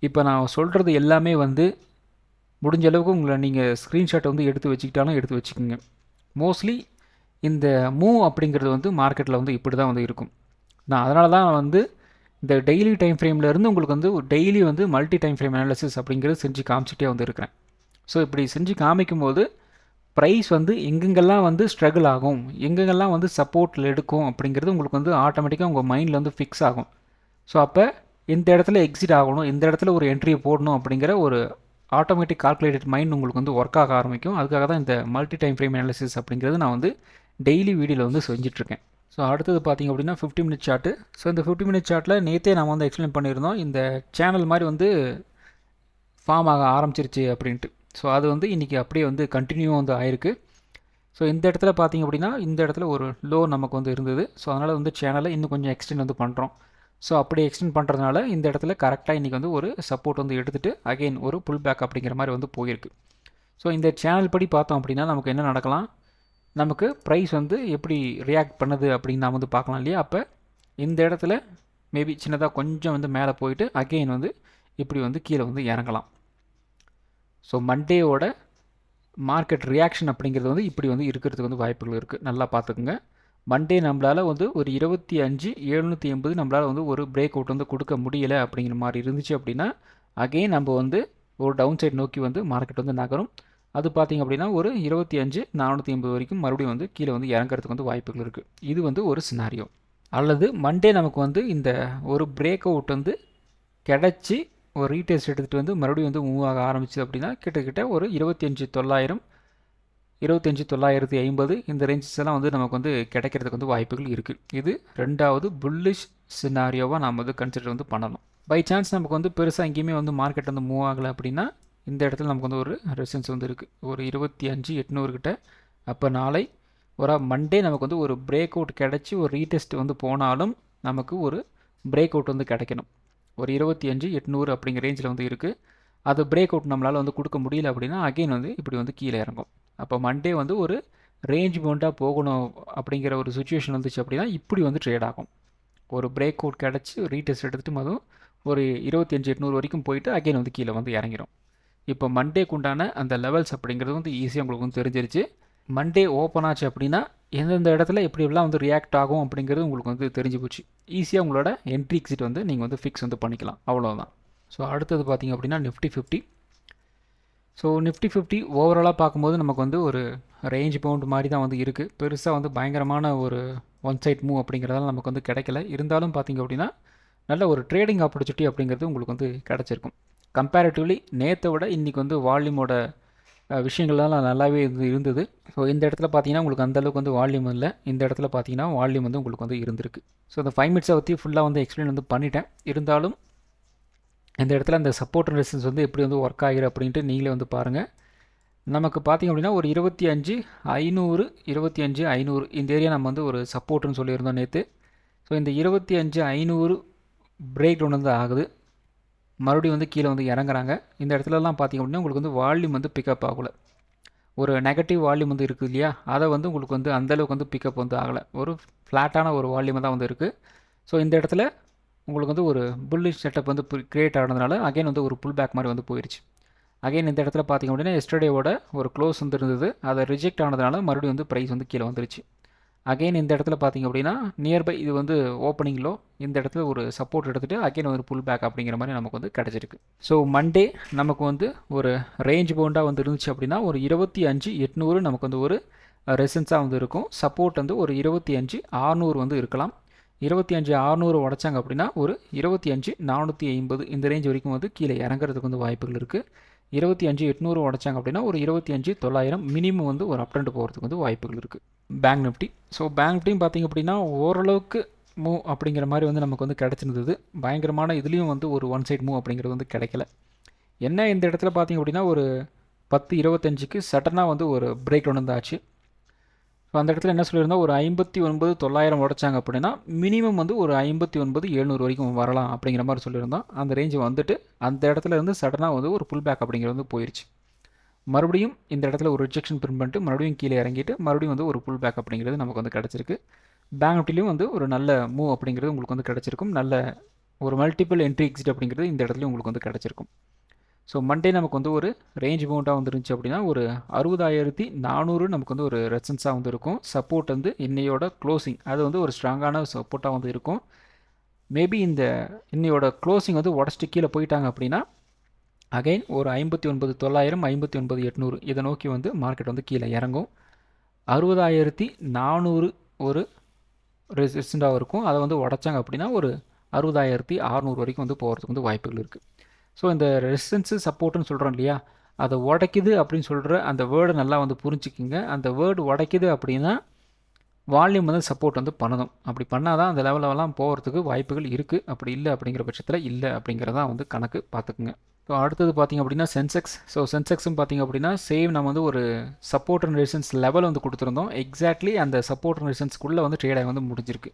இப்போ நான் சொல்கிறது எல்லாமே வந்து முடிஞ்ச அளவுக்கு உங்களை நீங்கள் ஸ்க்ரீன்ஷாட் வந்து எடுத்து வச்சுக்கிட்டாலும் எடுத்து வச்சுக்கோங்க. மோஸ்ட்லி இந்த மூவ் அப்படிங்கிறது வந்து மார்க்கெட்டில் வந்து இப்படி தான் வந்து இருக்கும். நான் அதனால தான் வந்து இந்த டெய்லி டைம் ஃப்ரேம்லேருந்து உங்களுக்கு வந்து டெய்லி வந்து மல்டி டைம் ஃப்ரேம் அனாலிசிஸ் அப்படிங்கிறது செஞ்சு காமிச்சிட்டே வந்து இருக்கிறேன். ஸோ இப்படி செஞ்சு காமிக்கும்போது ப்ரைஸ் வந்து எங்கெங்கெல்லாம் வந்து ஸ்ட்ரகிள் ஆகும், எங்கெங்கெல்லாம் வந்து சப்போர்ட்டில் எடுக்கும் அப்படிங்கிறது உங்களுக்கு வந்து ஆட்டோமேட்டிக்காக உங்கள் மைண்டில் வந்து ஃபிக்ஸ் ஆகும். ஸோ அப்போ இந்த இடத்துல எக்ஸிட் ஆகணும், இந்த இடத்துல ஒரு என்ட்ரியை போடணும் அப்படிங்கிற ஒரு ஆட்டோமேட்டிக் கால்குலேட்டட் மைண்ட் உங்களுக்கு வந்து ஒர்க் ஆக ஆரம்பிக்கும். அதுக்காக தான் இந்த மல்டி டைம் ஃப்ரேம் அனாலிசிஸ் அப்படிங்கிறது நான் வந்து டெய்லி வீடியோவில் வந்து செஞ்சிட்ருக்கேன். ஸோ அடுத்தது பார்த்திங்க அப்படின்னா 50 மினிட் சார்ட்டு. ஸோ இந்த 50 மினிட் சார்ட்டில் நேற்றே நம்ம வந்து எக்ஸ்பிளைன் பண்ணியிருந்தோம் இந்த சேனல் மாதிரி வந்து ஃபார்ம் ஆக ஆரம்பிச்சிருச்சு அப்படின்ட்டு. ஸோ அது வந்து இன்றைக்கி அப்படியே வந்து கண்டினியூ வந்து ஆயிருக்கு. ஸோ இந்த இடத்துல பார்த்திங்க அப்படின்னா இந்த இடத்துல ஒரு லோ நமக்கு வந்து இருந்தது. ஸோ அதனால் வந்து சேனலை இன்னும் கொஞ்சம் எக்ஸ்டெண்ட் வந்து பண்ணுறோம். ஸோ அப்படி எக்ஸ்டெண்ட் பண்ணுறதுனால இந்த இடத்துல கரெக்டாக இன்றைக்கி வந்து ஒரு சப்போர்ட் வந்து எடுத்துகிட்டு அகெயின் ஒரு புல் பேக் அப்படிங்கிற மாதிரி வந்து போயிருக்கு. ஸோ இந்த சேனல் படி பார்த்தோம் அப்படின்னா நமக்கு என்ன நடக்கலாம், நமக்கு ப்ரைஸ் வந்து எப்படி ரியாக்ட் பண்ணுது அப்படின்னு நாம் வந்து பார்க்கலாம் இல்லையா. அப்போ இந்த இடத்துல மேபி சின்னதாக கொஞ்சம் வந்து மேலே போயிட்டு அகெயின் வந்து இப்படி வந்து கீழே வந்து இறங்கலாம். ஸோ மண்டேவோட மார்க்கெட் ரியாக்ஷன் அப்படிங்கிறது வந்து இப்படி வந்து இருக்கிறதுக்கு வந்து வாய்ப்புகள் இருக்குது. நல்லா பார்த்துக்குங்க. மண்டே நம்மளால் வந்து ஒரு 25,780 நம்மளால் வந்து ஒரு பிரேக் அவுட் வந்து கொடுக்க முடியலை அப்படிங்கிற மாதிரி இருந்துச்சு அப்படின்னா அகெயின் நம்ம வந்து ஒரு டவுன் சைட் நோக்கி வந்து மார்க்கெட் வந்து நகரும். அது பார்த்திங்க அப்படின்னா ஒரு 25,480 வரைக்கும் மறுபடியும் வந்து கீழே வந்து இறங்குறதுக்கு வந்து வாய்ப்புகள் இருக்குது. இது வந்து ஒரு சினாரியோ. அல்லது மண்டே நமக்கு வந்து இந்த ஒரு பிரேக் அவுட் வந்து கிடச்சி ஒரு ரீடெஸ்ட் எடுத்துகிட்டு வந்து மறுபடியும் வந்து மூவ் ஆக ஆரம்பிச்சு அப்படின்னா கிட்டத்தட்ட ஒரு 25,900 25,950 இந்த ரேஞ்சஸ் எல்லாம் வந்து நமக்கு வந்து கிடைக்கிறதுக்கு வந்து வாய்ப்புகள் இருக்குது. இது ரெண்டாவது புல்லிஷ் சினாரியோவாக நாம் வந்து கன்சிடர் வந்து பண்ணணும். பை சான்ஸ் நமக்கு வந்து பெருசாக எங்கேயுமே வந்து மார்க்கெட் வந்து மூவ் ஆகலை அப்படின்னா இந்த இடத்துல நமக்கு வந்து ஒரு ரெசிஸ்டன்ஸ் வந்து இருக்குது ஒரு 25,800 கிட்ட. அப்போ நாளை ஒரு மண்டே நமக்கு வந்து ஒரு பிரேக் அவுட் கிடச்சி ஒரு ரீடெஸ்ட் வந்து போனாலும் நமக்கு ஒரு பிரேக் அவுட் வந்து கிடைக்கணும். ஒரு 25,800 அப்படிங்கிற ரேஞ்சில் வந்து இருக்குது. அது பிரேக் அவுட் நம்மளால் வந்து கொடுக்க முடியல அப்படின்னா அகெயின் வந்து இப்படி வந்து கீழே இறங்கும். அப்போ மண்டே வந்து ஒரு ரேஞ்ச் பவுண்டாக போகணும் அப்படிங்கிற ஒரு சுச்சுவேஷன் வந்துச்சு அப்படின்னா இப்படி வந்து ட்ரேட் ஆகும். ஒரு பிரேக் அவுட் கிடச்சி ரீடெஸ்ட் எடுத்துகிட்டு அதுவும் ஒரு 25,800 வரைக்கும் போயிட்டு அகெயின் வந்து கீழே வந்து இறங்கிடும். இப்போ மண்டேக்கு உண்டான அந்த லெவல்ஸ் அப்படிங்கிறது வந்து ஈஸியாக உங்களுக்கு வந்து தெரிஞ்சிருச்சு. மண்டே ஓப்பன் ஆச்சு அப்படின்னா எந்தெந்த இடத்துல எப்படிலாம் வந்து ரியாக்ட் ஆகும் அப்படிங்கிறது உங்களுக்கு வந்து தெரிஞ்சு போச்சு. ஈஸியாக உங்களோட என்ட்ரி எக்ஸிட் வந்து நீங்கள் வந்து ஃபிக்ஸ் வந்து பண்ணிக்கலாம், அவ்வளோதான். ஸோ அடுத்தது பார்த்திங்க அப்படின்னா நிஃப்டி 50. ஸோ நிஃப்டி 50 ஓவராலாக பார்க்கும்போது நமக்கு வந்து ஒரு ரேஞ்ச் பவுண்ட் மாதிரி தான் வந்து இருக்குது. பெருசாக வந்து பயங்கரமான ஒரு ஒன் சைட் மூவ் அப்படிங்கிறதால நமக்கு வந்து கிடைக்கல. இருந்தாலும் பார்த்திங்க அப்படின்னா நல்ல ஒரு ட்ரேடிங் ஆப்பர்ச்சுனிட்டி அப்படிங்கிறது உங்களுக்கு வந்து கிடச்சிருக்கும். கம்பேரிட்டிவ்லி நேற்றை விட இன்றைக்கி வந்து வால்யூமோட விஷயங்கள்லாம் நல்லாவே இருந்தது. ஸோ இந்த இடத்துல பார்த்தீங்கன்னா உங்களுக்கு அந்தளவுக்கு வந்து வால்யூம் இல்லை. இந்த இடத்துல பார்த்தீங்கன்னா வால்யூம் வந்து உங்களுக்கு வந்து இருந்திருக்கு. ஸோ இந்த 5 மினிட்ஸை பற்றி ஃபுல்லாக வந்து எக்ஸ்பிளைன் வந்து பண்ணிட்டேன். இருந்தாலும் இந்த இடத்துல அந்த சப்போர்ட் அண்ட் ரெசிஸ்டன்ஸ் வந்து எப்படி வந்து ஒர்க் ஆகிரு அப்படின்ட்டு நீங்களே வந்து பாருங்கள். நமக்கு பார்த்திங்க அப்படின்னா ஒரு 25,500 25,500 இந்த ஏரியா நம்ம வந்து ஒரு சப்போர்ட்டுன்னு சொல்லியிருந்தோம் நேற்று. ஸோ இந்த 25,500 பிரேக் டவுன் வந்து ஆகுது. மறுபடியும் வந்து கீழே வந்து இறங்குறாங்க. இந்த இடத்துலலாம் பார்த்திங்க அப்படின்னா உங்களுக்கு வந்து வால்யூம் வந்து பிக்கப் ஆகலை. ஒரு நெகட்டிவ் வால்யூம் வந்து இருக்குது இல்லையா, அதை வந்து உங்களுக்கு வந்து அந்தளவுக்கு வந்து பிக்கப் வந்து ஆகலை. ஒரு ஃப்ளாட்டான ஒரு வால்யூம் தான் வந்து இருக்குது. ஸோ இந்த இடத்துல உங்களுக்கு வந்து ஒரு புல்லிஷ் செட்டப் வந்து க்ரியேட் ஆனதுனால அகைன் வந்து ஒரு புல் பேக் மாதிரி வந்து போயிடுச்சு. அகைன் இந்த இடத்துல பார்த்திங்க அப்படின்னா எஸ்டர்டேவோட ஒரு க்ளோஸ் வந்து இருந்தது, அதை ரிஜெக்ட் ஆனதுனால மறுபடியும் வந்து ப்ரைஸ் வந்து கீழே வந்துருச்சு. அகெயின் இந்த இடத்துல பார்த்திங்க அப்படின்னா நியர்பை இது வந்து ஓப்பனிங்கிலோ இந்த இடத்துல ஒரு சப்போர்ட் எடுத்துகிட்டு அகெயின் ஒரு புல் பேக் அப்படிங்கிற மாதிரி நமக்கு வந்து கிடச்சிருக்கு. ஸோ மண்டே நமக்கு வந்து ஒரு ரேஞ்ச் பவுண்டாக வந்து இருந்துச்சு அப்படின்னா ஒரு 25,800 நமக்கு வந்து ஒரு ரெசிஸ்டன்ஸாக வந்து இருக்கும். சப்போர்ட் வந்து ஒரு 25,600 வந்து இருக்கலாம். 25,600 உடச்சாங்க அப்படின்னா ஒரு 25,450 இந்த ரேஞ்ச் வரைக்கும் வந்து கீழே இறங்குறதுக்கு வந்து வாய்ப்புகள் இருக்குது. 25,800 உடச்சாங்க அப்படின்னா ஒரு 25,900 மினிமம் வந்து ஒரு அப் ட்ரெண்ட் போகிறதுக்கு வந்து வாய்ப்புகள் இருக்குது. Bank Nifty. ஸோ பேங்க் நிஃப்டியும் பார்த்திங்க அப்படின்னா ஓரளவுக்கு மூவ் அப்படிங்கிற மாதிரி வந்து நமக்கு வந்து கிடச்சிருந்தது. பயங்கரமான இதுலேயும் வந்து ஒரு ஒன் சைட் மூவ் அப்படிங்கிறது வந்து கிடைக்கல. என்ன இந்த இடத்துல பார்த்திங்க அப்படின்னா ஒரு 10:25க்கு சடனாக வந்து ஒரு பிரேக் டவுன் வந்து ஆச்சு. ஸோ அந்த இடத்துல என்ன சொல்லியிருந்தோம், ஒரு 59,900 உடச்சாங்க அப்படின்னா மினிமம் வந்து ஒரு 59,700 வரைக்கும் வரலாம் அப்படிங்கிற மாதிரி சொல்லியிருந்தோம். அந்த ரேஞ்சு வந்துட்டு அந்த இடத்துல இருந்து சடனாக வந்து ஒரு புல் பேக் அப்படிங்கிறது வந்து போயிடுச்சு. மறுபடியும் இந்த இடத்துல ஒரு ரிஜெக்ஷன் பிரிண்ட் பண்ணிட்டு மறுபடியும் கீழே இறங்கிட்டு மறுபடியும் வந்து ஒரு புல் பேக் அப்படிங்கிறது நமக்கு வந்து கிடச்சிருக்கு. பேங்க் நிஃப்டிலையும் வந்து ஒரு நல்ல மூவ் அப்படிங்கிறது உங்களுக்கு வந்து கிடச்சிருக்கும். நல்ல ஒரு மல்டிபிள் என்ட்ரி எக்ஸிட் அப்படிங்கிறது இந்த இடத்துல உங்களுக்கு வந்து கிடச்சிருக்கும். ஸோ மண்டே நமக்கு வந்து ஒரு ரேஞ்ச் பவுண்டாக வந்துருந்துச்சு அப்படின்னா ஒரு 60,400 நமக்கு வந்து ஒரு ரெசன்ஸாக வந்து இருக்கும். சப்போர்ட் வந்து இன்னையோட க்ளோசிங் அது வந்து ஒரு ஸ்ட்ராங்கான சப்போர்ட்டாக வந்து இருக்கும். மேபி இந்த இன்னையோட க்ளோசிங் வந்து உடச்சிட்டு கீழே போயிட்டாங்க அப்படின்னா அகைன் ஒரு 59,900 59,800 இதை நோக்கி வந்து மார்க்கெட் வந்து கீழே இறங்கும். 60,400 ஒரு ரெசிஸ்டண்டாக இருக்கும். அதை வந்து உடச்சாங்க அப்படின்னா ஒரு 60,600 வரைக்கும் வந்து போகிறதுக்கு வந்து வாய்ப்புகள் இருக்குது. ஸோ இந்த ரெசிஸ்டன்ஸு சப்போர்ட்டுன்னு சொல்கிறோம் இல்லையா, அதை உடைக்குது அப்படின்னு சொல்கிற அந்த வேர்டை நல்லா வந்து புரிஞ்சுக்கிங்க. அந்த வேர்டு உடைக்குது அப்படின்னா வால்யூம் வந்து சப்போர்ட் வந்து பண்ணணும். அப்படி பண்ணால் தான் அந்த லெவலெல்லாம் போகிறதுக்கு வாய்ப்புகள் இருக்குது. அப்படி இல்லை அப்படிங்கிற பட்சத்தில் இல்லை அப்படிங்கிறதான் வந்து கணக்கு பார்த்துக்குங்க. ஸோ அடுத்தது பார்த்திங்க அப்படின்னா சென்செக்ஸ். ஸோ சென்செக்ஸும் பார்த்திங்க அப்படின்னா சேம் நம்ம வந்து ஒரு சப்போர்ட் அண்ட் ரெசிஸ்டன்ஸ் லெவல் வந்து கொடுத்துருந்தோம். எக்ஸாக்ட்லி அந்த சப்போர்ட் அண்ட் ரெசிஸ்டன்ஸ்க்குள்ளே வந்து ட்ரேடாக வந்து முடிஞ்சிருக்கு.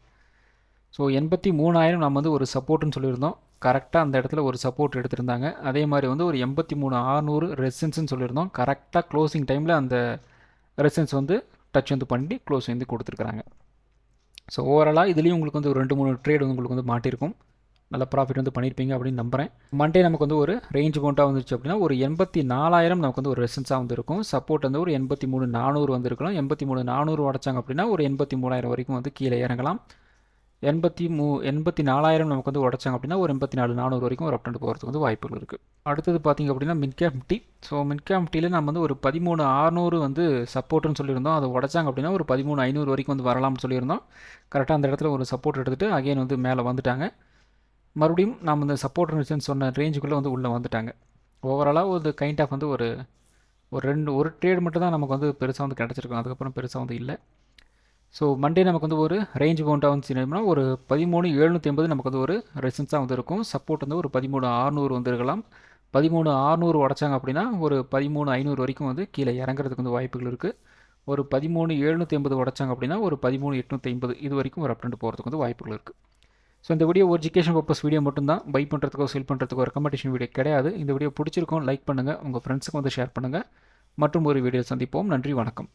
ஸோ 83,000 நம்ம வந்து ஒரு சப்போர்ட்னு சொல்லியிருந்தோம். கரெக்டாக அந்த இடத்துல ஒரு சப்போர்ட் எடுத்திருந்தாங்க. அதே மாதிரி வந்து ஒரு 83,600 ரெசிஸ்டன்ஸ்னு சொல்லியிருந்தோம். கரெக்டாக க்ளோசிங் டைமில் அந்த ரெசிஸ்டன்ஸ் வந்து டச் வந்து பண்ணி க்ளோஸ் வந்து கொடுத்துருக்குறாங்க. ஸோ ஓவராலாக இதுலேயும் உங்களுக்கு வந்து ஒரு 2-3 ட்ரேட் வந்து உங்களுக்கு வந்து மாட்டிருக்கும். நல்ல ப்ராஃபிட் வந்து பண்ணியிருப்பீங்க அப்படின்னு நம்புகிறேன். மண்டே நமக்கு வந்து ஒரு ரேஞ்ச் பவுண்டாக வந்துருச்சு அப்படின்னா ஒரு 84,000 நமக்கு வந்து ஒரு ரெசிஸ்டன்ஸாக வந்து இருக்கும். சப்போர்ட் வந்து ஒரு 83,400 வந்து இருக்கலாம். 83,400 உடச்சாங்க அப்படின்னா ஒரு 83,000 வரைக்கும் வந்து கீழே இறங்கலாம். 84,000 நமக்கு வந்து உடச்சாங்க அப்படின்னா ஒரு 84,400 வரைக்கும் ஒரு அப்டெண்ட் போகிறதுக்கு வந்து வாய்ப்புகள் இருக்குது. அடுத்தது பார்த்திங்க அப்படின்னா மின்கேப் நிஃப்டி. ஸோ மின்கேப் நிஃப்டியில் நம்ம வந்து ஒரு 13,600 வந்து சப்போர்ட்டுன்னு சொல்லியிருந்தோம். அதை உடச்சாங்க அப்படின்னா ஒரு 13,500 வரைக்கும் வந்து வரலாம்னு சொல்லியிருந்தோம். கரெக்டாக அந்த இடத்துல ஒரு சப்போர்ட் எடுத்துகிட்டு அகைன் வந்து மேலே வந்துட்டாங்க. மறுபடியும் நம்ம இந்த சப்போர்ட் ரெசிஸ்டன்ஸ் சொன்ன ரேஞ்சுக்குள்ளே வந்து உள்ளே வந்துட்டாங்க. ஓவராலாக ஒரு கைண்ட் ஆஃப் வந்து ஒரு ட்ரேட் மட்டும் தான் நமக்கு வந்து பெருசாக வந்து கிடச்சிருக்கும். அதுக்கப்புறம் பெருசாக வந்து இல்லை. ஸோ மண்டே நமக்கு வந்து ஒரு ரேஞ்ச் பவுண்டாக வந்து சொன்னோம்னா ஒரு 13,780 நமக்கு வந்து ஒரு ரெசிஸ்டன்ஸாக வந்து இருக்கும். சப்போர்ட் வந்து ஒரு 13,600 வந்து இருக்கலாம். 13,600 உடச்சாங்க அப்படின்னா ஒரு 13,500 வரைக்கும் வந்து கீழே இறங்குறதுக்கு வந்து வாய்ப்புகள் இருக்குது. ஒரு 13,780 உடச்சாங்க அப்படின்னா ஒரு 13,850 இது வரைக்கும் ஒரு அப்டெண்ட் போகிறதுக்கு வந்து வாய்ப்புகள் இருக்குது. ஸோ இந்த வீடியோ ஒரு எஜுகேஷன் பர்பஸ் வீடியோ மட்டும்தான். பை பண்ணுறதுக்கோ செல் பண்ணுறதுக்கோ ரெக்கமெண்டேஷன் வீடியோ கிடையாது. இந்த வீடியோ பிடிச்சிருக்கோம் லைக் பண்ணுங்கள், உங்கள் ஃப்ரெண்ட்ஸுக்கு வந்து ஷேர் பண்ணுங்கள். மற்றும் ஒரு வீடியோ சந்திப்போம். நன்றி, வணக்கம்.